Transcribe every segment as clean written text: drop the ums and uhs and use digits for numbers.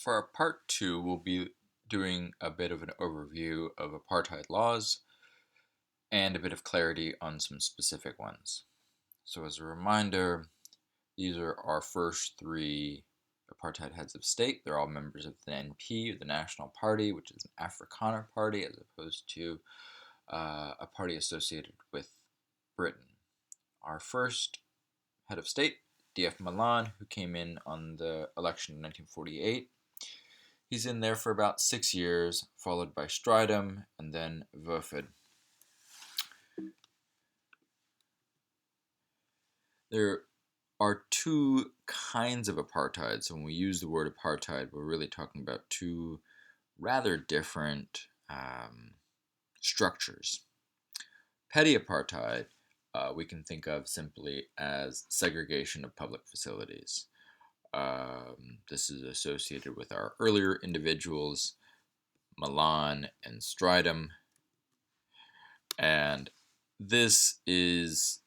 For our part two, we'll be doing a bit of an overview of apartheid laws and a bit of clarity on some specific ones. So, as a reminder, these are our first three apartheid heads of state. They're all members of the NP, or the National Party, which is an Afrikaner party, as opposed to a party associated with Britain. Our first head of state, D.F. Malan, who came in on the election in 1948. He's in there for about 6 years, followed by Stridham and then Verford. There are two kinds of apartheid. So when we use the word apartheid, we're really talking about two rather different structures. Petty apartheid, we can think of simply as segregation of public facilities. This is associated with our earlier individuals, Malan and Stridham, and this is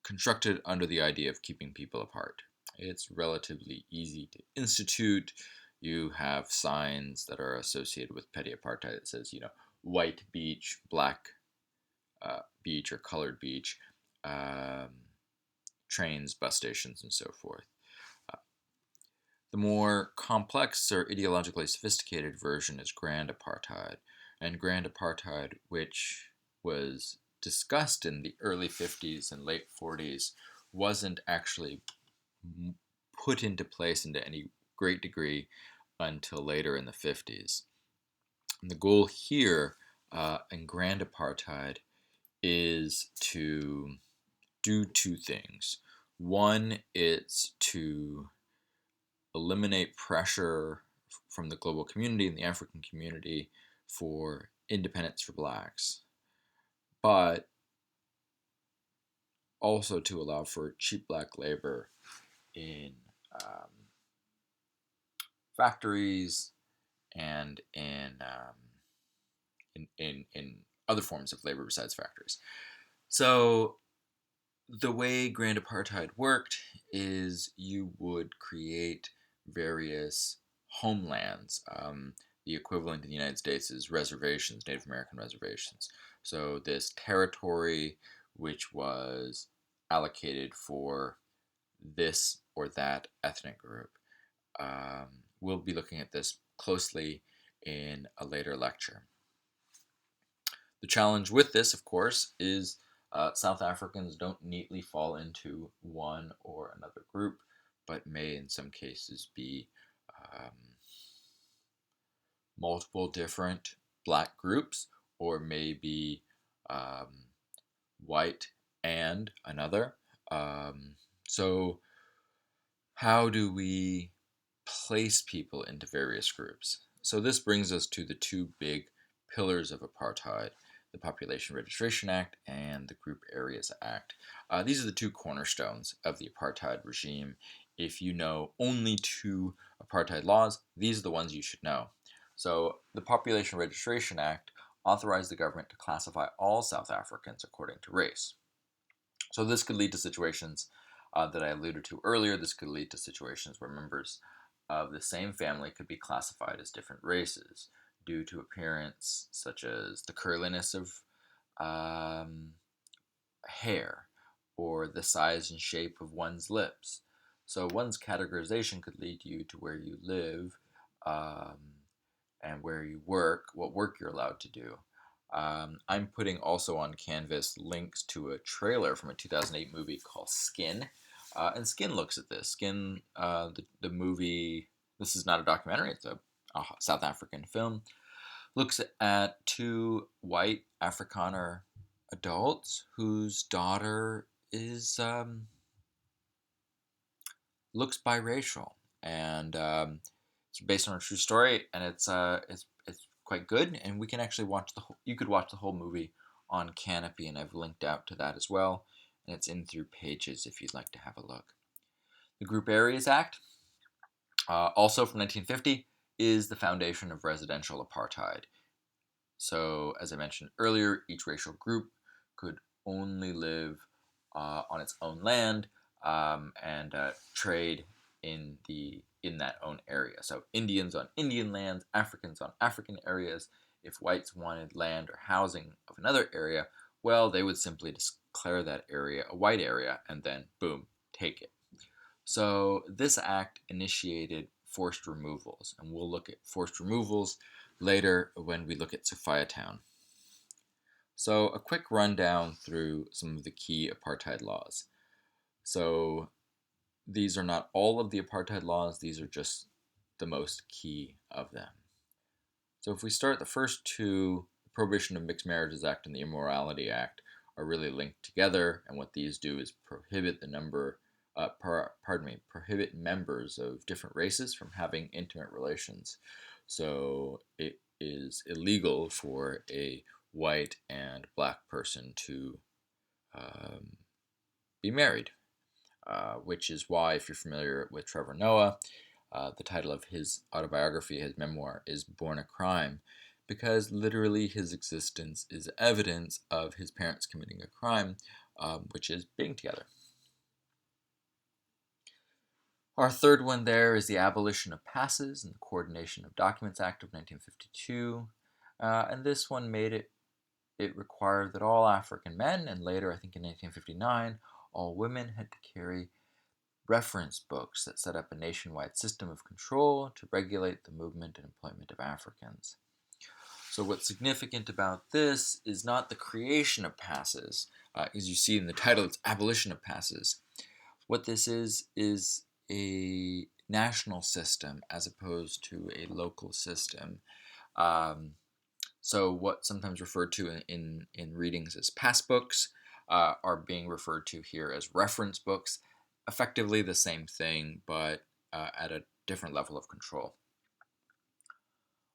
constructed under the idea of keeping people apart. It's relatively easy to institute. You have signs that are associated with petty apartheid that says, white beach, black beach, or colored beach, trains, bus stations, and so forth. The more complex or ideologically sophisticated version is grand apartheid. And grand apartheid, which was discussed in the early 50s and late 40s, wasn't actually put into place into any great degree until later in the 50s. And the goal here in grand apartheid is to do two things. One is to eliminate pressure from the global community and the African community for independence for blacks, but also to allow for cheap black labor in factories and in other forms of labor besides factories. So the way grand apartheid worked is you would create various homelands. The equivalent in the United States is reservations, Native American reservations. So this territory, which was allocated for this or that ethnic group. We'll be looking at this closely in a later lecture. The challenge with this, of course, is South Africans don't neatly fall into one or another group, but may in some cases be multiple different black groups, or maybe white and another. So how do we place people into various groups? So this brings us to the two big pillars of apartheid: the Population Registration Act and the Group Areas Act. These are the two cornerstones of the apartheid regime. If you know only two apartheid laws, these are the ones you should know. So the Population Registration Act authorized the government to classify all South Africans according to race. So this could lead to situations that I alluded to earlier. This could lead to situations where members of the same family could be classified as different races due to appearance, such as the curliness of hair or the size and shape of one's lips. So one's categorization could lead you to where you live and where you work, what work you're allowed to do. I'm putting also on Canvas links to a trailer from a 2008 movie called Skin. And Skin looks at this. Skin, the movie, this is not a documentary, it's a South African film, looks at two white Afrikaner adults whose daughter is looks biracial, and it's based on a true story, and it's quite good. And we can actually watch you could watch the whole movie on Canopy, and I've linked out to that as well, and it's in through Pages if you'd like to have a look. The Group Areas Act, also from 1950, is the foundation of residential apartheid. So, as I mentioned earlier, each racial group could only live on its own land and trade in that own area. So Indians on Indian lands, Africans on African areas. If whites wanted land or housing of another area, well, they would simply declare that area a white area and then, boom, take it. So this act initiated forced removals, and we'll look at forced removals later when we look at Sophiatown. So a quick rundown through some of the key apartheid laws. So these are not all of the apartheid laws, these are just the most key of them. So if we start, the first two, the Prohibition of Mixed Marriages Act and the Immorality Act, are really linked together, and what these do is prohibit prohibit members of different races from having intimate relations. So it is illegal for a white and black person to be married, which is why, if you're familiar with Trevor Noah, the title of his autobiography, his memoir, is Born a Crime, because literally his existence is evidence of his parents committing a crime, which is being together. Our third one there is the Abolition of Passes and the Coordination of Documents Act of 1952. And this one made it required that all African men, and later, I think in 1959, all women had to carry reference books that set up a nationwide system of control to regulate the movement and employment of Africans. So what's significant about this is not the creation of passes, as you see in the title, it's Abolition of Passes. What this is a national system as opposed to a local system. So what sometimes referred to in readings as passbooks are being referred to here as reference books. Effectively the same thing, but at a different level of control.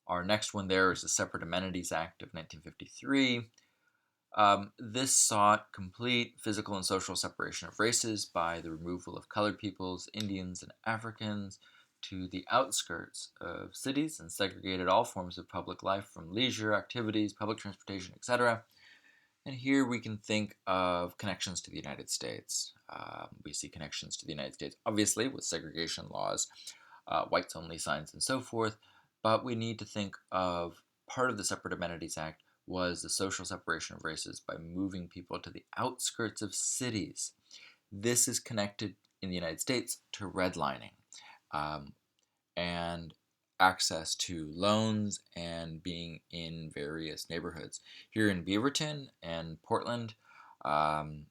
Our next one there is the Separate Amenities Act of 1953. This sought complete physical and social separation of races by the removal of colored peoples, Indians, and Africans to the outskirts of cities and segregated all forms of public life from leisure activities, public transportation, etc. And here we can think of connections to the United States. We see connections to the United States, obviously, with segregation laws, whites-only signs, and so forth. But we need to think of part of the Separate Amenities Act was the social separation of races by moving people to the outskirts of cities. This is connected in the United States to redlining and access to loans and being in various neighborhoods. Here in Beaverton and Portland,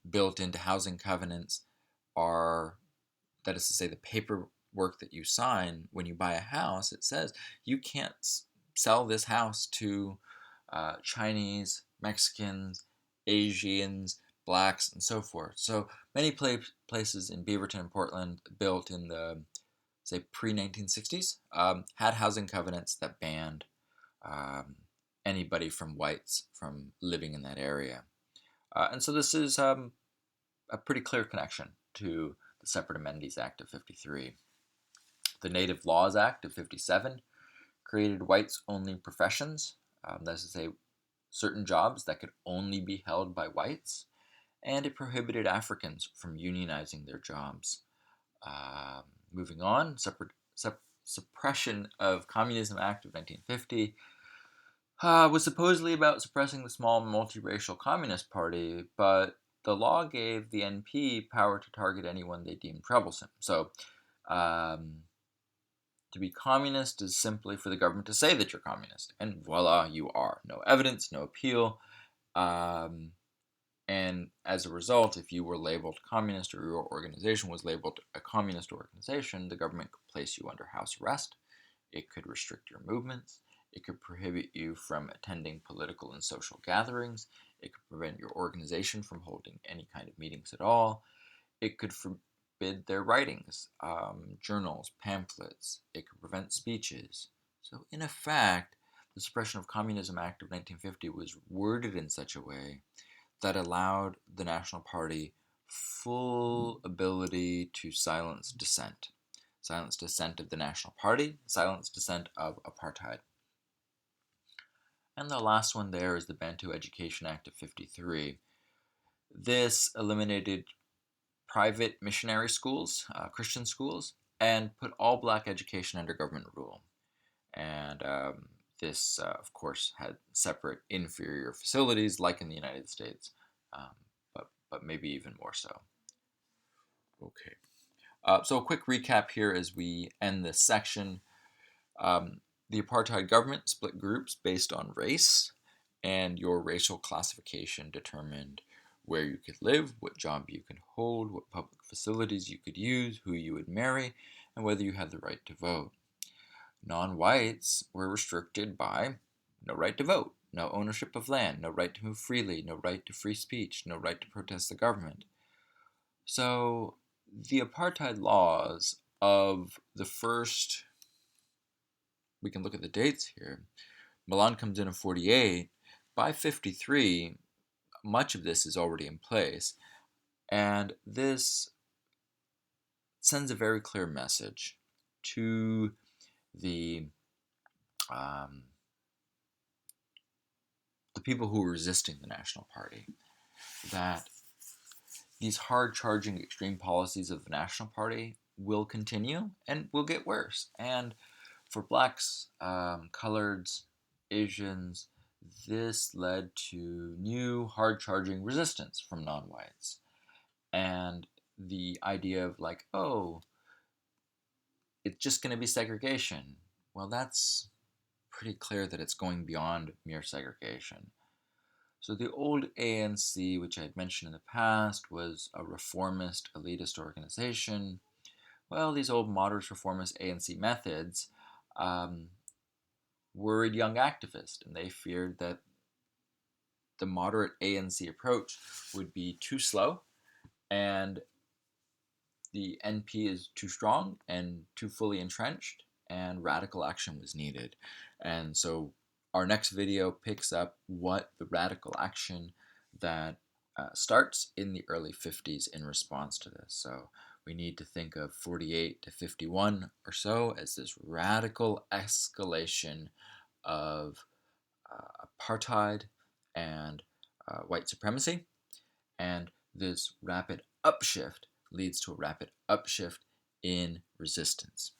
built into housing covenants are, that is to say, the paperwork that you sign when you buy a house, it says you can't sell this house to Chinese, Mexicans, Asians, blacks, and so forth. So many places in Beaverton and Portland built in the, say, pre-1960s had housing covenants that banned anybody from whites from living in that area. And so this is a pretty clear connection to the Separate Amenities Act of 53. The Native Laws Act of 57 created whites-only professions, that is to say, certain jobs that could only be held by whites, and it prohibited Africans from unionizing their jobs. Moving on, Suppression of Communism Act of 1950 was supposedly about suppressing the small multiracial Communist Party, but the law gave the NP power to target anyone they deemed troublesome. So, to be communist is simply for the government to say that you're communist, and voila, you are. No evidence, no appeal. And as a result, if you were labeled communist or your organization was labeled a communist organization, the government could place you under house arrest. It could restrict your movements. It could prohibit you from attending political and social gatherings. It could prevent your organization from holding any kind of meetings at all. It could forbid their writings, journals, pamphlets. It could prevent speeches. So in effect, the Suppression of Communism Act of 1950 was worded in such a way that allowed the National Party full ability to silence dissent. Silence dissent of the National Party, silence dissent of apartheid. And the last one there is the Bantu Education Act of 53. This eliminated private missionary schools, Christian schools, and put all black education under government rule. And this, of course, had separate inferior facilities like in the United States, um, but maybe even more so. Okay. So a quick recap here as we end this section. Um, the apartheid government split groups based on race, and your racial classification determined where you could live, what job you could hold, what public facilities you could use, who you would marry, and whether you had the right to vote. Non-whites were restricted by no right to vote, no ownership of land, no right to move freely, no right to free speech, no right to protest the government. So the apartheid laws of the first, we can look at the dates here. Milan comes in 48. By 53, much of this is already in place. And this sends a very clear message to the um, the people who are resisting the National Party that these hard-charging extreme policies of the National Party will continue and will get worse. And for blacks, coloreds, Asians, this led to new hard-charging resistance from non-whites. And the idea of like, oh, it's just going to be segregation. Well, that's pretty clear that it's going beyond mere segregation. So the old ANC, which I had mentioned in the past, was a reformist, elitist organization. Well, these old moderate reformist ANC methods um, worried young activists, and they feared that the moderate ANC approach would be too slow and the NP is too strong and too fully entrenched, and radical action was needed. And so our next video picks up what the radical action that starts in the early 50s in response to this. So we need to think of 48 to 51 or so as this radical escalation of apartheid and white supremacy. And this rapid upshift leads to a rapid upshift in resistance.